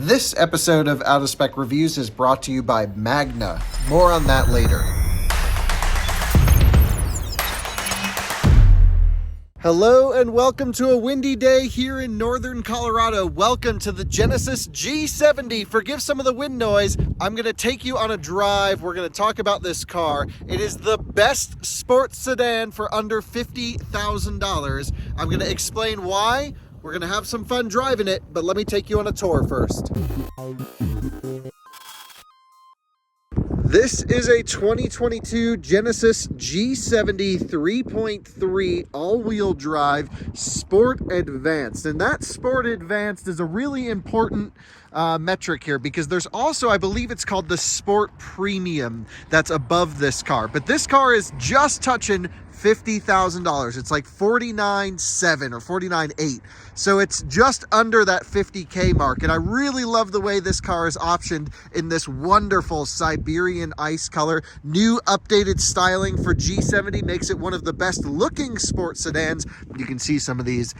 This episode of Out of Spec Reviews is brought to you by Magna. More on that later. Hello and welcome to a windy day here in northern Colorado. Welcome to the Genesis G70. Forgive some of the wind noise. I'm going to take you on a drive. We're going to talk about this car. It is the best sports sedan for under $50,000. I'm going to explain why. We're going to have some fun driving it, but let me take you on a tour first. This is a 2022 Genesis G70 3.3 all-wheel drive Sport Advanced. And that Sport Advanced is a really important metric here because there's also, I believe it's called the Sport Premium that's above this car. But this car is just touching $50,000. It's like $49,700 or $49,800. So it's just under that $50K mark. And I really love the way this car is optioned in this wonderful Siberian ice color. New updated styling for G70 makes it one of the best looking sports sedans. You can see some of these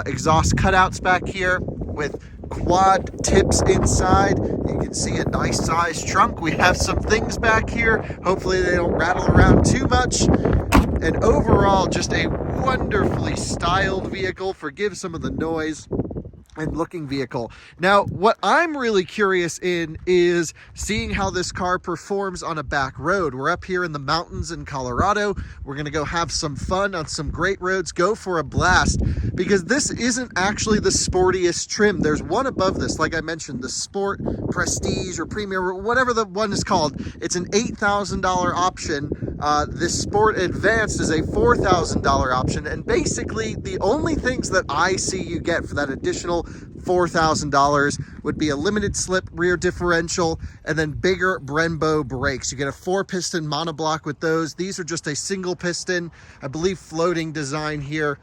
exhaust cutouts back here with quad tips inside. You can see a nice sized trunk. We have some things back here. Hopefully they don't rattle around too much. And overall, just a wonderfully styled vehicle. Forgive some of the noise. And looking vehicle. Now, what I'm really curious in is seeing how this car performs on a back road. We're up here in the mountains in Colorado. We're going to go have some fun on some great roads, go for a blast, because this isn't actually the sportiest trim. There's one above this, like I mentioned, the Sport Prestige or Premium or whatever the one is called. It's an $8,000 option. This Sport Advanced is a $4,000 option, and basically the only things that I see you get for that additional $4,000 would be a limited slip rear differential and then bigger Brembo brakes. You get a 4-piston monoblock with those. These are just a single piston, I believe, floating design here,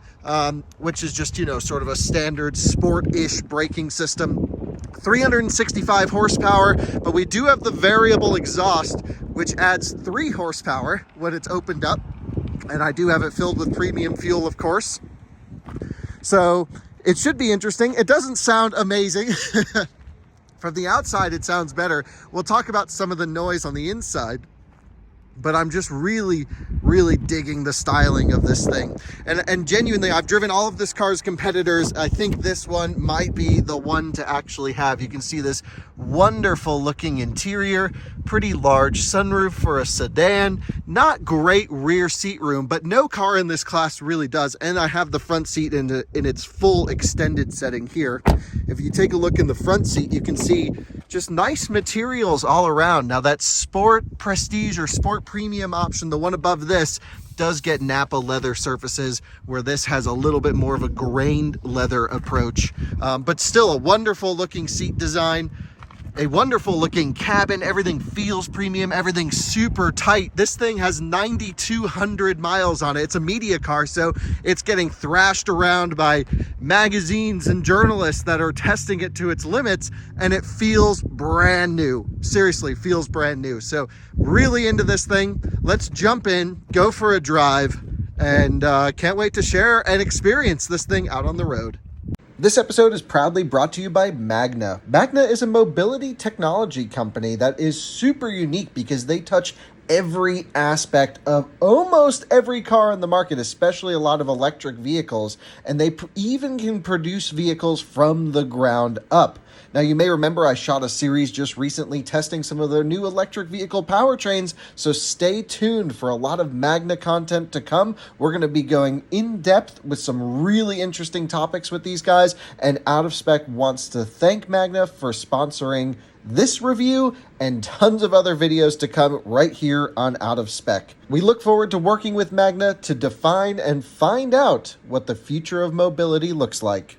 which is just, you know, sort of a standard sport-ish braking system. 365 horsepower, but we do have the variable exhaust, which adds 3 horsepower when it's opened up. And I do have it filled with premium fuel, of course. So it should be interesting. It doesn't sound amazing. From the outside, it sounds better. We'll talk about some of the noise on the inside. But I'm just really digging the styling of this thing. And genuinely, I've driven all of this car's competitors. I think this one might be the one to actually have. You can see this wonderful looking interior, pretty large sunroof for a sedan, not great rear seat room, but no car in this class really does. And I have the front seat in its full extended setting here. If you take a look in the front seat, you can see just nice materials all around. Now that Sport Prestige or Sport Premium option, the one above this, does get Napa leather surfaces, where this has a little bit more of a grained leather approach. But still a wonderful looking seat design, a wonderful looking cabin. Everything feels premium, everything's super tight. This thing has 9,200 miles on it. It's a media car, so it's getting thrashed around by magazines and journalists that are testing it to its limits, and it feels brand new. Seriously, feels brand new. So really into this thing. Let's jump in, go for a drive, and can't wait to share and experience this thing out on the road. This episode is proudly brought to you by Magna. Magna is a mobility technology company that is super unique because they touch every aspect of almost every car on the market, especially a lot of electric vehicles, and they even can produce vehicles from the ground up. Now, you may remember I shot a series just recently testing some of their new electric vehicle powertrains, so stay tuned for a lot of Magna content to come. We're going to be going in depth with some really interesting topics with these guys, and Out of Spec wants to thank Magna for sponsoring this review and tons of other videos to come right here on Out of Spec. We look forward to working with Magna to define and find out what the future of mobility looks like.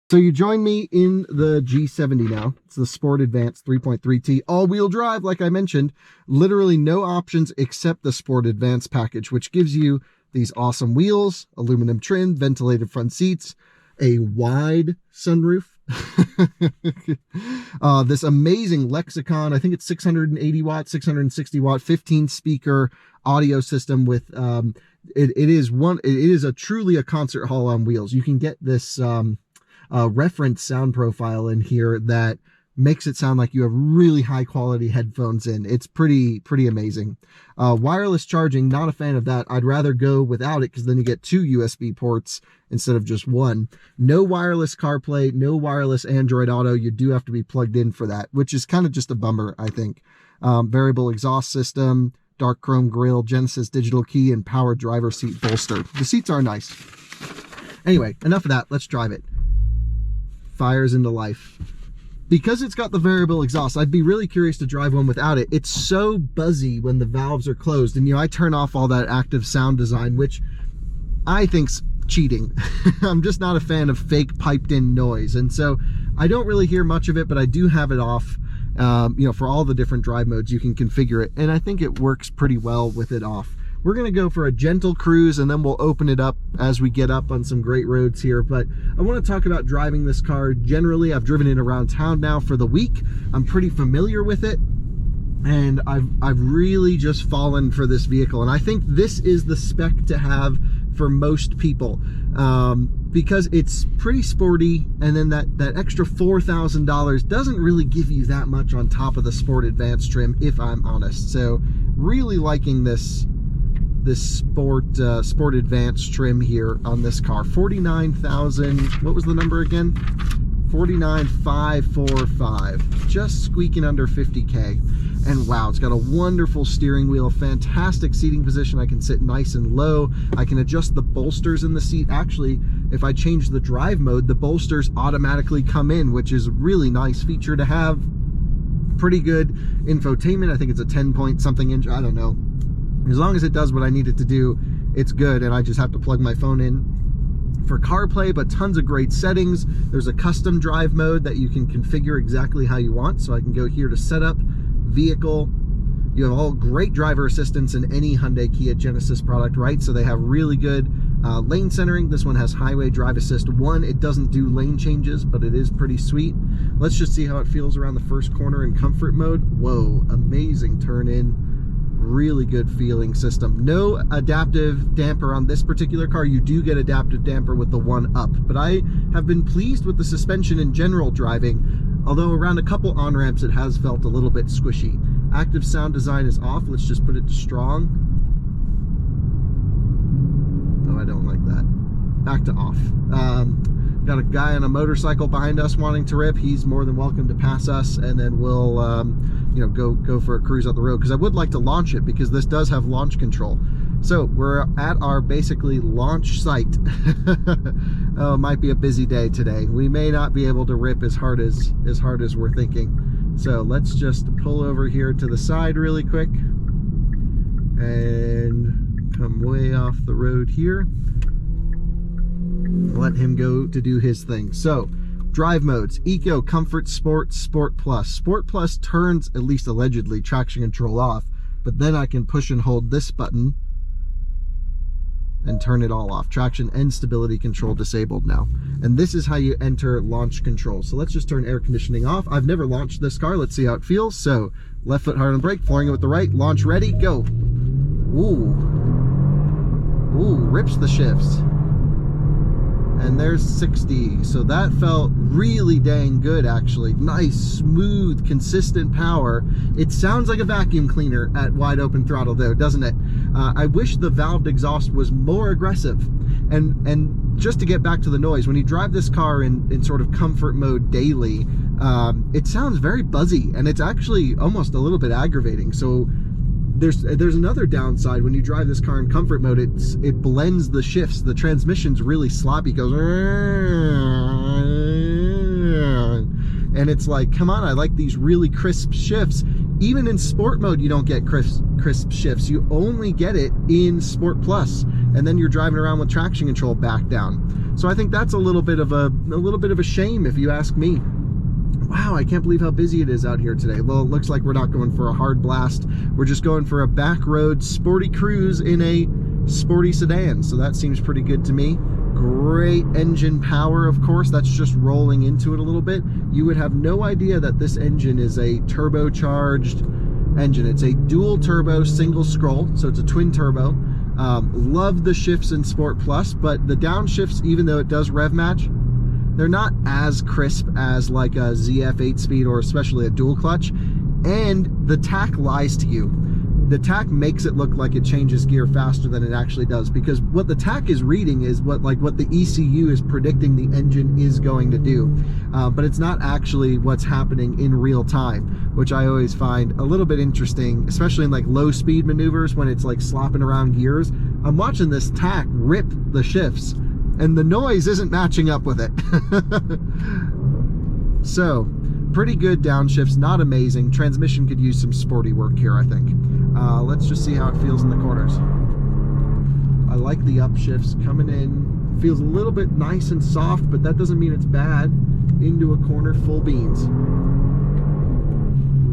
So you join me in the G70 now. It's the Sport Advanced 3.3T all-wheel drive, like I mentioned. Literally no options except the Sport Advanced package, which gives you these awesome wheels, aluminum trim, ventilated front seats, a wide sunroof, this amazing Lexicon, I think it's 680 watt, 660 watt, 15 speaker audio system with, it is truly a concert hall on wheels. You can get this, reference sound profile in here that makes it sound like you have really high quality headphones in. It's pretty amazing. Wireless charging, not a fan of that. I'd rather go without it because then you get 2 USB ports instead of just one. No wireless CarPlay, no wireless Android Auto. You do have to be plugged in for that, which is kind of just a bummer, I think. Variable exhaust system, dark chrome grille, Genesis digital key, and power driver seat bolster. The seats are nice. Anyway, enough of that. Let's drive it. Fires into life. Because it's got the variable exhaust, I'd be really curious to drive one without it. It's so buzzy when the valves are closed. And, you know, I turn off all that active sound design, which I think's cheating. I'm just not a fan of fake piped in noise. And so I don't really hear much of it, but I do have it off. You know, for all the different drive modes, you can configure it. And I think it works pretty well with it off. We're going to go for a gentle cruise and then we'll open it up as we get up on some great roads here. But I want to talk about driving this car generally. I've driven it around town now for the week. I'm pretty familiar with it. And I've really just fallen for this vehicle. And I think this is the spec to have for most people. Because it's pretty sporty, and then that extra $4,000 doesn't really give you that much on top of the Sport Advanced trim, if I'm honest. So really liking this Sport Advanced trim here on this car. 49,000, what was the number again? 49,545, just squeaking under 50K. And wow, it's got a wonderful steering wheel, fantastic seating position. I can sit nice and low. I can adjust the bolsters in the seat. Actually, if I change the drive mode, the bolsters automatically come in, which is a really nice feature to have. Pretty good infotainment. I think it's a 10 point something inch, I don't know. As long as it does what I need it to do, it's good. And I just have to plug my phone in for CarPlay, but tons of great settings. There's a custom drive mode that you can configure exactly how you want. So I can go here to setup, vehicle. You have all great driver assistance in any Hyundai Kia Genesis product, right? So they have really good lane centering. This one has highway drive assist 1. It doesn't do lane changes, but it is pretty sweet. Let's just see how it feels around the first corner in comfort mode. Whoa, amazing turn in. Really good feeling system. No adaptive damper on this particular car. You do get adaptive damper with the 1-up, but I have been pleased with the suspension in general driving, although around a couple on-ramps it has felt a little bit squishy. Active sound design is off. Let's just put it to strong. Oh, I don't like that. Back to off. Got a guy on a motorcycle behind us wanting to rip. He's more than welcome to pass us, and then we'll you know, go for a cruise up the road, because I would like to launch it because this does have launch control. So we're at our basically launch site. Oh, it might be a busy day today. We may not be able to rip as hard as we're thinking. So let's just pull over here to the side really quick and come way off the road here. Let him go to do his thing. So drive modes: Eco, Comfort, Sport, Sport Plus. Sport Plus turns, at least allegedly, traction control off, but then I can push and hold this button and turn it all off. Traction and stability control disabled now. And this is how you enter launch control. So let's just turn air conditioning off. I've never launched this car. Let's see how it feels. So left foot hard on the brake, flooring it with the right, launch ready, go. Ooh. Ooh, rips the shifts. And there's 60. So that felt really dang good, actually. Nice, smooth, consistent power. It sounds like a vacuum cleaner at wide open throttle though, doesn't it? I wish the valved exhaust was more aggressive. And just to get back to the noise, when you drive this car in sort of comfort mode daily, it sounds very buzzy, and it's actually almost a little bit aggravating. So there's another downside. When you drive this car in comfort mode, it blends the shifts. The transmission's really sloppy, goes, and it's like, come on, I like these really crisp shifts. Even in sport mode, you don't get crisp shifts. You only get it in Sport Plus, and then you're driving around with traction control back down. So I think that's a little bit of a shame, if you ask me. Wow, I can't believe how busy it is out here today. Well, it looks like we're not going for a hard blast. We're just going for a back road sporty cruise in a sporty sedan. So that seems pretty good to me. Great engine power, of course. That's just rolling into it a little bit. You would have no idea that this engine is a turbocharged engine. It's a dual turbo single scroll, so it's a twin turbo. Love the shifts in Sport Plus, but the downshifts, even though it does rev match, they're not as crisp as like a ZF 8-speed or especially a dual clutch. And the tach lies to you. The tach makes it look like it changes gear faster than it actually does, because what the tach is reading is what the ECU is predicting the engine is going to do, but it's not actually what's happening in real time, which I always find a little bit interesting, especially in like low speed maneuvers when it's like slopping around gears. I'm watching this tach rip the shifts and the noise isn't matching up with it. So pretty good downshifts, not amazing. Transmission could use some sporty work here, I think. Let's just see how it feels in the corners. I like the upshifts coming in. Feels a little bit nice and soft, but that doesn't mean it's bad. Into a corner, full beans.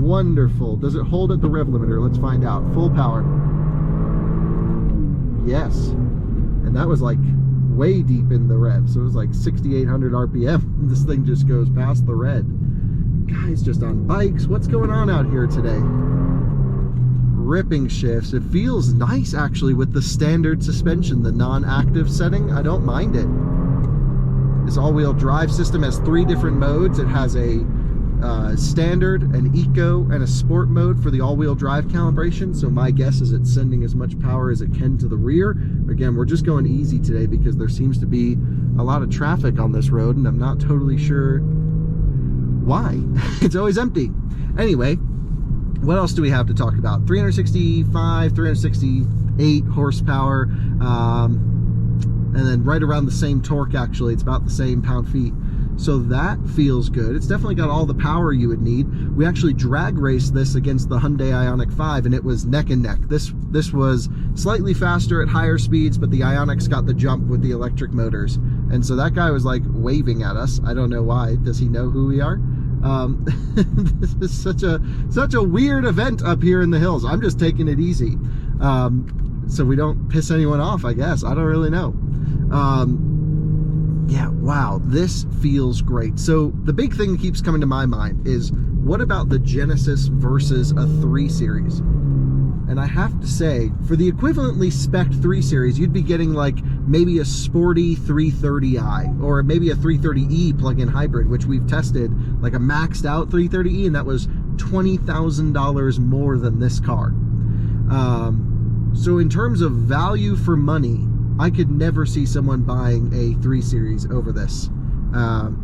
Wonderful. Does it hold at the rev limiter? Let's find out. Full power. Yes. And that was like way deep in the rev. So it was like 6,800 RPM. This thing just goes past the red. Guys just on bikes. What's going on out here today? Ripping shifts. It feels nice actually with the standard suspension, the non-active setting. I don't mind it. This all-wheel drive system has 3 different modes. It has a standard, an eco, and a sport mode for the all-wheel drive calibration. So my guess is it's sending as much power as it can to the rear. Again, we're just going easy today because there seems to be a lot of traffic on this road and I'm not totally sure why. It's always empty. Anyway, what else do we have to talk about? 368 horsepower, and then right around the same torque. Actually, it's about the same pound-feet, so that feels good. It's definitely got all the power you would need. We actually drag raced this against the Hyundai Ioniq 5 and it was neck and neck. This was slightly faster at higher speeds, but the Ioniq's got the jump with the electric motors, and so that guy was like waving at us. I don't know why. Does he know who we are? This is such a weird event up here in the hills. I'm just taking it easy, so we don't piss anyone off, I guess. I don't really know. Yeah, wow, this feels great. So the big thing that keeps coming to my mind is, what about the Genesis versus a 3 Series? And I have to say, for the equivalently spec'd 3 Series, you'd be getting like maybe a sporty 330i or maybe a 330e plug-in hybrid, which we've tested, like a maxed out 330e, and that was $20,000 more than this car. So in terms of value for money, I could never see someone buying a 3 Series over this.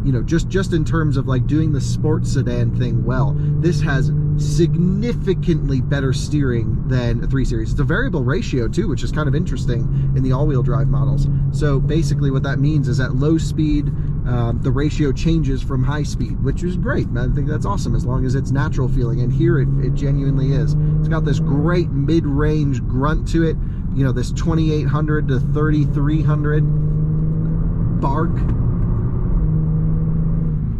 You know, just in terms of like doing the sports sedan thing well, this has significantly better steering than a 3 Series. It's a variable ratio too, which is kind of interesting in the all-wheel drive models. So basically what that means is at low speed, the ratio changes from high speed, which is great. I think that's awesome as long as it's natural feeling, and here it genuinely is. It's got this great mid-range grunt to it, you know, this 2,800 to 3,300 bark.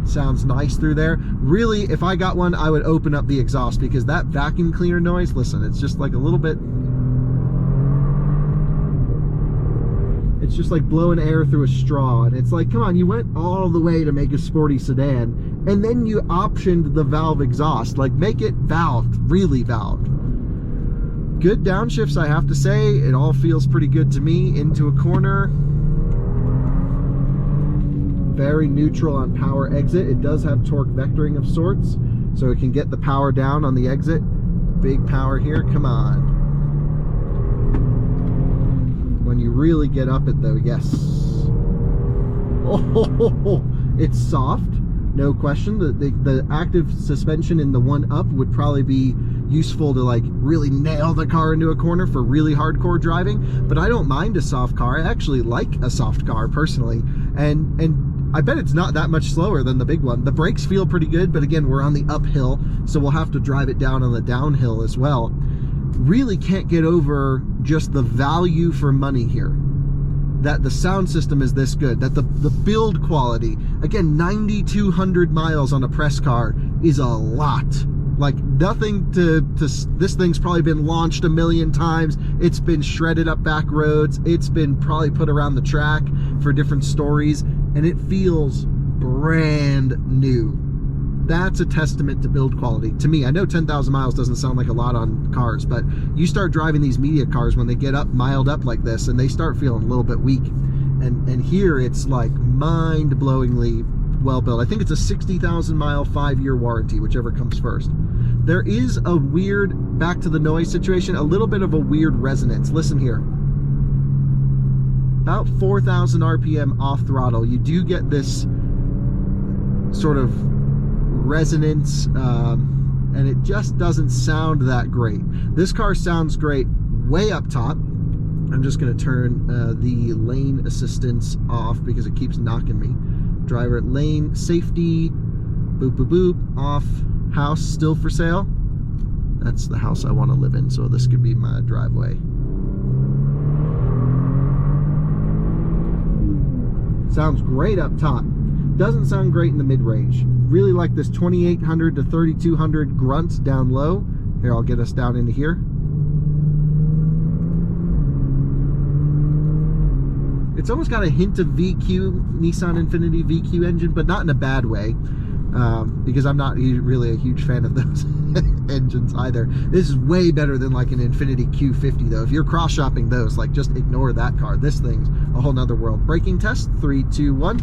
Sounds nice through there. Really, if I got one, I would open up the exhaust, because that vacuum cleaner noise, listen, it's just like a little bit, it's just like blowing air through a straw, and it's like, come on, you went all the way to make a sporty sedan, and then you optioned the valve exhaust. Like, make it valved, really valved. Good downshifts, I have to say. It all feels pretty good to me. Into a corner, very neutral on power exit. It does have torque vectoring of sorts, so it can get the power down on the exit. Big power here, come on. When you really get up it though, yes. Oh, it's soft, no question. The active suspension in the one up would probably be useful to like really nail the car into a corner for really hardcore driving, but I don't mind a soft car. I actually like a soft car personally, and I bet it's not that much slower than the big one. The brakes feel pretty good, but again, we're on the uphill, so we'll have to drive it down on the downhill as well. Really can't get over just the value for money here. That the sound system is this good, that the build quality, again, 9,200 miles on a press car is a lot. Like, nothing to this thing's probably been launched a million times. It's been shredded up back roads. It's been probably put around the track for different stories, and it feels brand new. That's a testament to build quality to me. I know 10,000 miles doesn't sound like a lot on cars, but you start driving these media cars when they get up, miled up like this, and they start feeling a little bit weak. And here it's like mind-blowingly well built. I think it's a 60,000 mile, 5-year warranty, whichever comes first. There is a weird, back to the noise situation, a little bit of a weird resonance. Listen here. About 4,000 RPM off throttle, you do get this sort of resonance, and it just doesn't sound that great. This car sounds great way up top. I'm just going to turn the lane assistance off because it keeps knocking me. Driver lane safety, boop boop boop, off. House still for sale. That's the house I want to live in, so this could be my driveway. Sounds great up top. Doesn't sound great in the mid-range. Really like this 2800 to 3200 grunt down low. Here, I'll get us down into here. It's almost got a hint of VQ, Nissan Infiniti VQ engine, but not in a bad way, because I'm not really a huge fan of those engines either. This is way better than like an Infiniti Q50 though. If you're cross-shopping those, like just ignore that car. This thing's a whole nother world. Braking test, 3, 2, 1.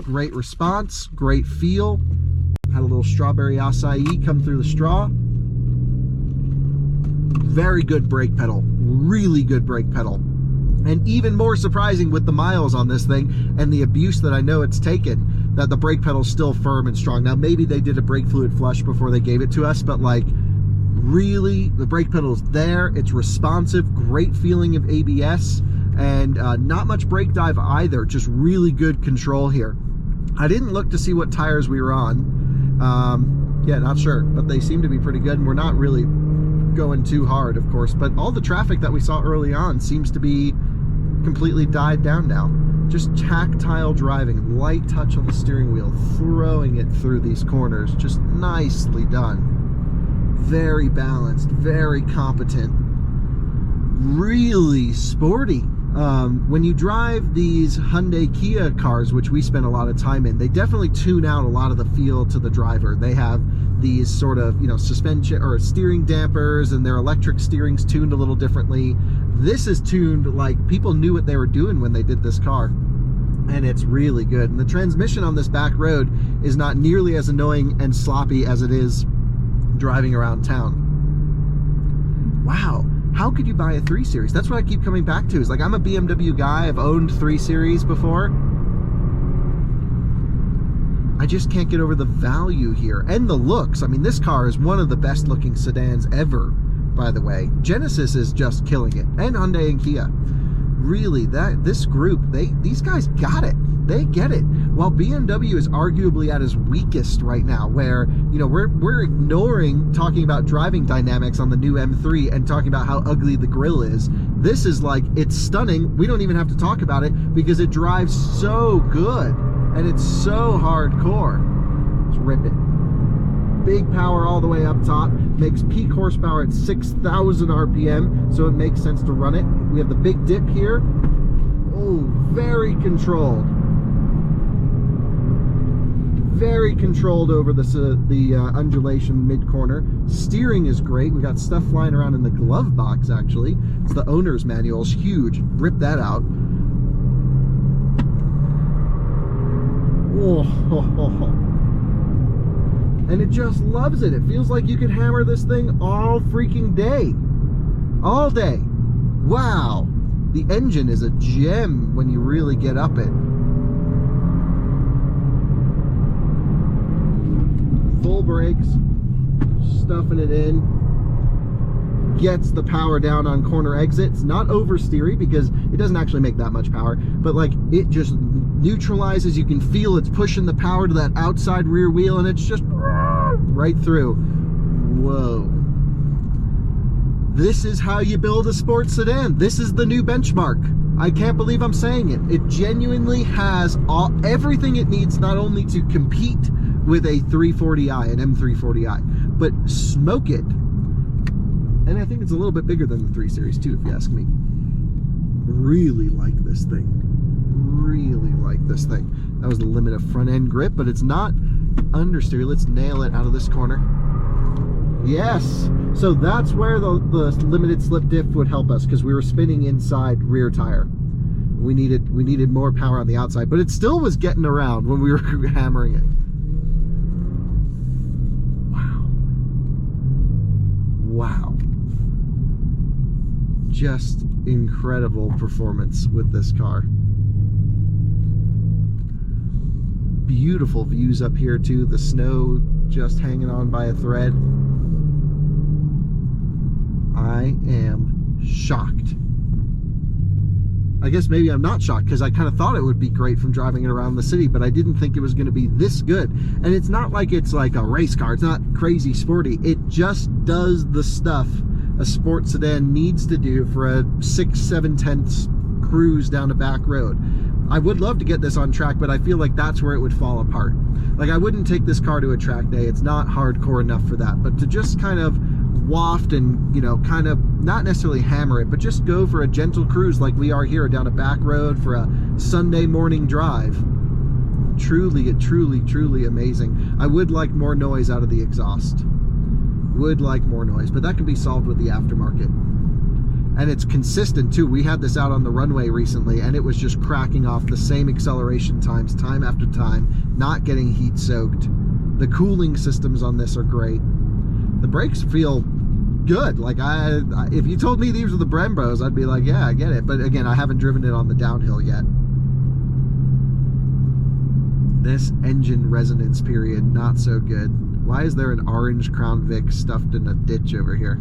Great response, great feel. Had a little strawberry acai come through the straw. Very good brake pedal, really good brake pedal. And even more surprising with the miles on this thing and the abuse that I know it's taken, that the brake pedal's still firm and strong. Now maybe they did a brake fluid flush before they gave it to us, but like really the brake pedal's there, it's responsive, great feeling of ABS, and not much brake dive either, just really good control here. I didn't look to see what tires we were on. Yeah, not sure, but they seem to be pretty good, and we're not really going too hard, of course, but all the traffic that we saw early on seems to be completely died down now. Just tactile driving, light touch on the steering wheel, throwing it through these corners, just nicely done. Very balanced, very competent, really sporty. When you drive these Hyundai Kia cars, which we spend a lot of time in, they definitely tune out a lot of the feel to the driver. They have these sort of, you know, suspension or steering dampers, and their electric steering's tuned a little differently. This is tuned like people knew what they were doing when they did this car, and it's really good. And the transmission on this back road is not nearly as annoying and sloppy as it is driving around town. Wow. How could you buy a 3 Series? That's what I keep coming back to. Is like, I'm a BMW guy. I've owned 3 Series before. I just can't get over the value here and the looks. I mean, this car is one of the best looking sedans ever, by the way. Genesis is just killing it, and Hyundai and Kia. Really, this group, these guys got it. They get it. While BMW is arguably at its weakest right now, where, you know, we're ignoring talking about driving dynamics on the new M3 and talking about how ugly the grille is. This is like, it's stunning. We don't even have to talk about it because it drives so good and it's so hardcore. Let's rip it. Big power all the way up top, makes peak horsepower at 6,000 RPM, so it makes sense to run it. We have the big dip here. Oh, very controlled. Very controlled over the undulation mid-corner. Steering is great. We got stuff flying around in the glove box, actually. It's the owner's manual. It's huge. Rip that out. Oh, and it just loves it. It feels like you could hammer this thing all freaking day. All day. Wow. The engine is a gem when you really get up it. Full brakes, stuffing it in. Gets the power down on corner exits. Not oversteery because it doesn't actually make that much power, but like it just neutralizes. You can feel it's pushing the power to that outside rear wheel, and it's just right through. Whoa. This is how you build a sports sedan. This is the new benchmark. I can't believe I'm saying it. It genuinely has everything it needs, not only to compete with a 340i, an M340i, but smoke it. And I think it's a little bit bigger than the 3 Series too, if you ask me. Really like this thing. Really like this thing. That was the limit of front end grip, but it's not understeer. Let's nail it out of this corner. Yes. So that's where the limited slip diff would help us, because we were spinning inside rear tire. We needed more power on the outside, but it still was getting around when we were hammering it. Wow. Just incredible performance with this car. Beautiful views up here too. The snow just hanging on by a thread. I am shocked. I guess maybe I'm not shocked, because I kind of thought it would be great from driving it around the city, but I didn't think it was going to be this good. And it's not like it's like a race car. It's not crazy sporty. It just does the stuff a sport sedan needs to do for a 6/7 cruise down a back road. I would love to get this on track, but I feel like that's where it would fall apart. Like, I wouldn't take this car to a track day. It's not hardcore enough for that. But to just kind of waft and, you know, kind of not necessarily hammer it, but just go for a gentle cruise like we are here down a back road for a Sunday morning drive. Truly amazing. I would like more noise out of the exhaust. Would like more noise, but that can be solved with the aftermarket. And it's consistent too. We had this out on the runway recently, and it was just cracking off the same acceleration times, time after time, not getting heat soaked. The cooling systems on this are great. The brakes feel good. Like, if you told me these were the Brembos, I'd be like, yeah, I get it. But again, I haven't driven it on the downhill yet. This engine resonance period, not so good. Why is there an orange Crown Vic stuffed in a ditch over here?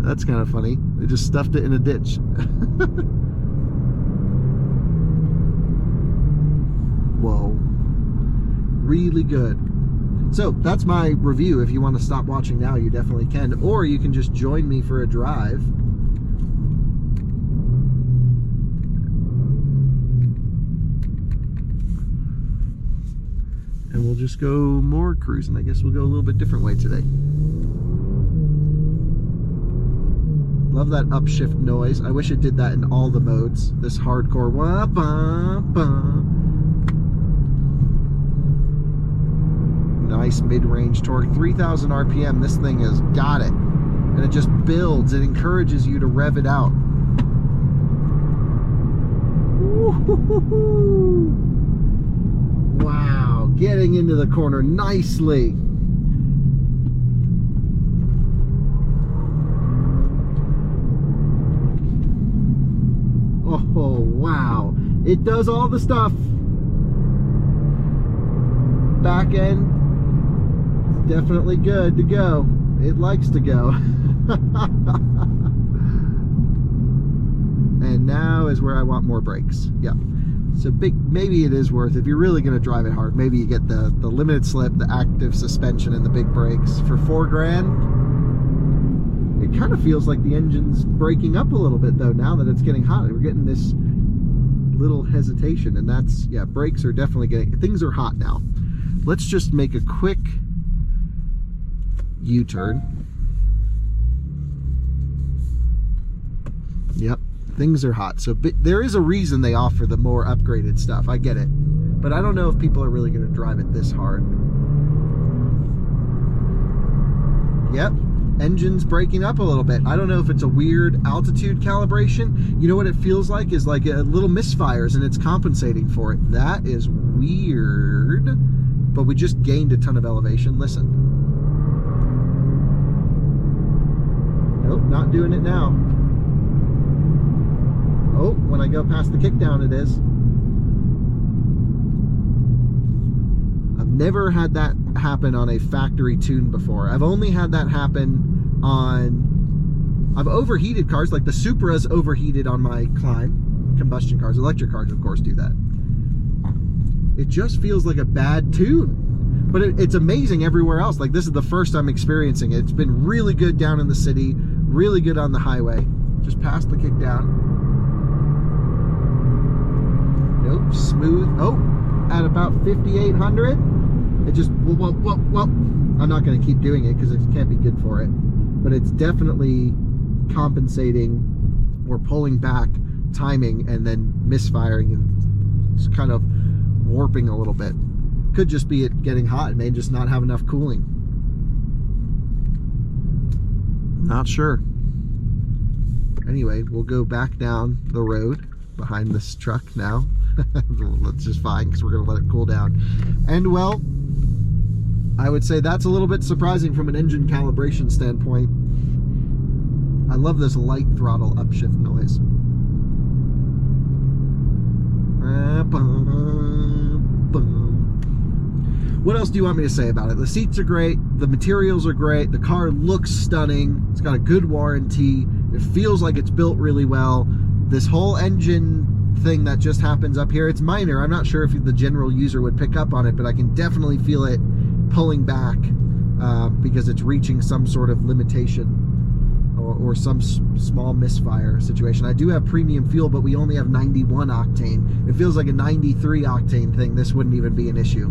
That's kind of funny. They just stuffed it in a ditch. Whoa. Really good. So that's my review. If you want to stop watching now, you definitely can. Or you can just join me for a drive. And we'll just go more cruising. I guess we'll go a little bit different way today. Love that upshift noise. I wish it did that in all the modes. This hardcore wah, bah, bah. Nice mid-range torque. 3,000 RPM. This thing has got it. And it just builds. It encourages you to rev it out. Wow. Getting into the corner nicely. Oh, wow. It does all the stuff. Back end, definitely good to go. It likes to go. And now is where I want more brakes. Yeah. So maybe it is worth, if you're really going to drive it hard, maybe you get the limited slip, the active suspension, and the big brakes for $4,000. It kind of feels like the engine's breaking up a little bit though now that it's getting hot. We're getting this little hesitation, and that's, yeah, brakes are definitely getting, things are hot now. Let's just make a quick U-turn. Yep, things are hot. So there is a reason they offer the more upgraded stuff. I get it. But I don't know if people are really going to drive it this hard. Yep, engine's breaking up a little bit. I don't know if it's a weird altitude calibration. You know what it feels like is like a little misfires, and it's compensating for it. That is weird. But we just gained a ton of elevation. Listen. Nope, not doing it now. Oh, when I go past the kickdown, it is. I've never had that happen on a factory tune before. I've only had that happen on... I've overheated cars, like the Supra's overheated on my climb. Combustion cars, electric cars, of course, do that. It just feels like a bad tune. But it's amazing everywhere else. Like, this is the first I'm experiencing it. It's been really good down in the city, really good on the highway. Just past the kickdown. Nope, smooth. Oh, at about 5,800. It just, whoa. I'm not going to keep doing it because it can't be good for it. But it's definitely compensating or pulling back, timing, and then misfiring, and it's kind of warping a little bit. Could just be it getting hot. It may just not have enough cooling. Not sure. Anyway, we'll go back down the road behind this truck now. That's just fine because we're going to let it cool down. And well, I would say that's a little bit surprising from an engine calibration standpoint. I love this light throttle upshift noise. What else do you want me to say about it? The seats are great, the materials are great, the car looks stunning, it's got a good warranty, it feels like it's built really well. This whole engine thing that just happens up here, it's minor. I'm not sure if the general user would pick up on it, but I can definitely feel it pulling back because it's reaching some sort of limitation or some small misfire situation. I do have premium fuel, but we only have 91 octane. It feels like a 93 octane thing. This wouldn't even be an issue.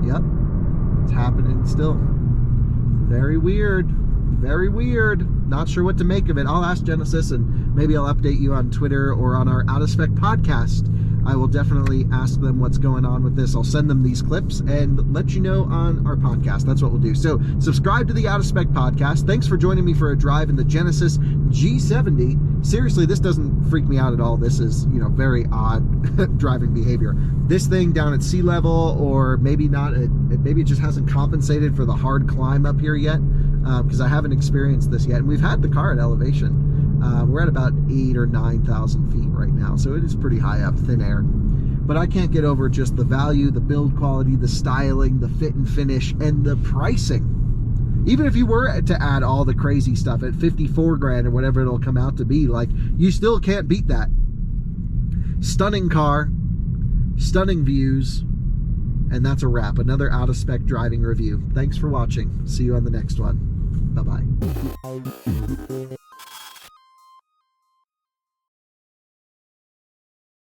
Yep, it's happening still. Very weird. Very weird. Not sure what to make of it. I'll ask Genesis, and maybe I'll update you on Twitter or on our Out of Spec podcast. I will definitely ask them what's going on with this. I'll send them these clips and let you know on our podcast. That's what we'll do. So subscribe to the Out of Spec podcast. Thanks for joining me for a drive in the Genesis G70. Seriously, this doesn't freak me out at all. This is, you know, very odd driving behavior. This thing down at sea level, or maybe not, maybe it just hasn't compensated for the hard climb up here yet, because I haven't experienced this yet. And we've had the car at elevation. We're at about 8,000 or 9,000 feet right now, so it is pretty high up, thin air. But I can't get over just the value, the build quality, the styling, the fit and finish, and the pricing. Even if you were to add all the crazy stuff at 54 grand or whatever it'll come out to be, like, you still can't beat that. Stunning car, stunning views, and that's a wrap. Another Out of Spec driving review. Thanks for watching. See you on the next one. Bye-bye.